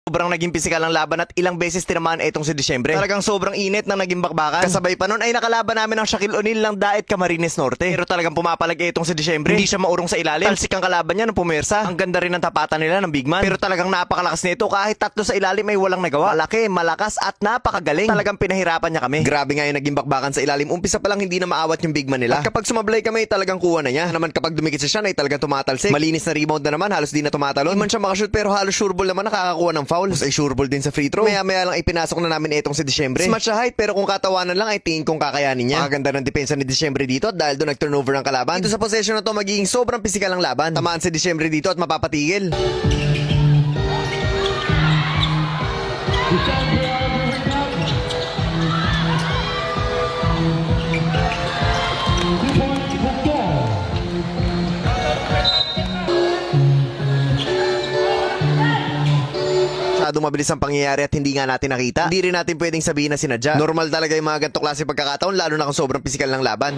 Sobrang naging pisikal ang laban at ilang beses tinamaan itong si Disyembre. Talagang sobrang init ng naging bakbakan. Kasabay pa nun ay nakalaban namin ang Shaquille O'Neal ng Daet Camarines Norte. Pero talagang pumapalag itong si Disyembre. Hindi siya maurong sa ilalim. Talsik ang kalaban niya nung pumersa. Ang ganda rin ng tapatan nila ng big man. Pero talagang napakalakas nito kahit tatlo sa ilalim ay walang nagawa. Malaki, malakas at napakagaling. Talagang pinahirapan niya kami. Grabe nga yung naging bakbakan sa ilalim. Umpisa pa lang hindi na maawat yung big man nila. At kapag sumablay kami talagang kuha na niya. Naman kapag dumikit siya ay talagang tumatalsik. Malinis na rebound na naman, halos di na tumatalon. Hindi man siya makashoot pero halos sure ball naman nakakakuha ng foul. Tapos ay sure ball din sa free throw. Maya lang ipinasok na namin itong si Disyembre. Smart siya height pero kung katawanan lang ay tingin kong kakayanin niya. Maganda ng depensa ni Disyembre dito at dahil doon nag-turnover ang kalaban. Dito sa possession na to magiging sobrang pisikal ang laban. Tamaan si Disyembre dito at mapapatigil. Masyadong mabilis ang pangyayari at hindi nga natin nakita. Hindi rin natin pwedeng sabihin na sinadya. Normal talaga yung mga ganito klase pagkakataon lalo na kung sobrang pisikal ng laban.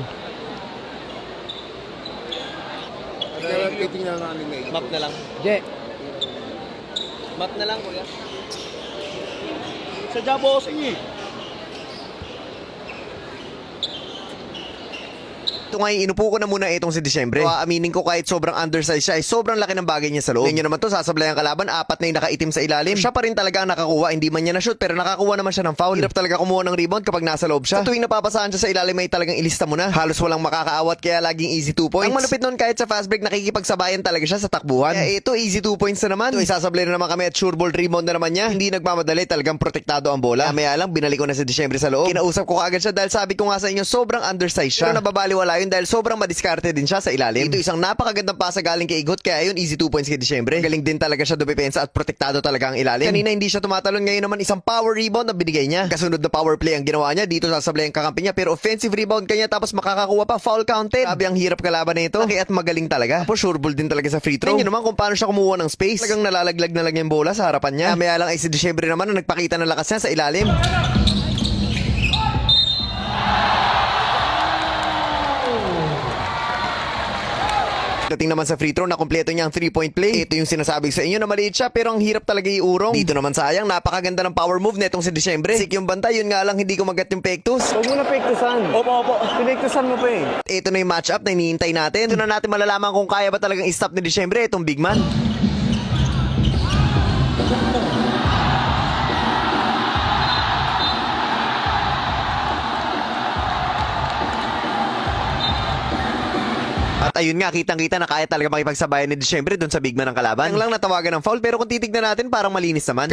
Map na lang. Je, Map na lang, kuya. Sadya bossing eh. Ito nga inupo ko na muna itong si Disyembre. So, aminin ko kahit sobrang undersized siya ay sobrang laki ng bagay niya sa loob. Tingnan nyo naman to, sasablay ang kalaban, apat na yung nakaitim sa ilalim. Siya pa rin talaga ang nakakuha, hindi man niya na-shoot pero nakakuha naman siya ng foul. Hirap talaga kumuha ng rebound kapag nasa loob siya. Sa tuwing napapasahan siya sa ilalim ay talagang ilista mo na. Halos walang makakaawat kaya laging easy 2 points. Ang malupit nun kahit sa fast break nakikipagsabayan talaga siya sa takbuhan. Kaya ito easy 2 points na naman. Ito isasablay na naman kami at sure ball rebound na naman niya. Hindi nagmamadali, talagang protektado ang bola. Maya lang binalik ko na si Disyembre sa loob. Kinausap ko kaagad siya dahil sabi ko nga sa inyo sobrang undersized siya. Pero nababaliwala yun dahil sobrang madiskarte din siya sa ilalim. Ito isang napakagandang pasa galing kay Igot kaya ayun easy 2 points kay Disyembre. Galing din talaga siya dumepensa at protektado talaga ang ilalim. Kanina hindi siya tumatalon, ngayon naman isang power rebound na binigay niya. Kasunod na power play ang ginawa niya, dito sasablay ang kakampi niya pero offensive rebound kanya tapos makakakuha pa, foul counted. Sabi ang hirap kalaban na ito. Laki at magaling talaga. Tapos sure ball din talaga sa free throw. Tingnan naman kung paano siya kumuha ng space. Talagang nalalaglag na lang yung bola sa harapan niya. Maya lang ay si Disyembre naman na nagpakita ng lakas niya sa ilalim. Dating naman sa free throw na kumpleto niya ang 3-point play. Ito yung sinasabi sa inyo na maliit siya pero ang hirap talaga iurong. Dito naman sayang, napakaganda ng power move netong si Disyembre. Sik yung bantay, yun nga lang hindi ko magat yung pektus. huwag mo na pektusan. Opo. Pinektusan mo pa eh. Ito na yung matchup na hinihintay natin. Ito na natin malalaman kung kaya ba talagang i-stop ni Disyembre itong big man. At ayun nga, kitang-kita na kaya talaga makipagsabayan ni Disyembre doon sa big man ng kalaban. Ang lang natawagan ng foul pero kung titignan natin parang malinis naman.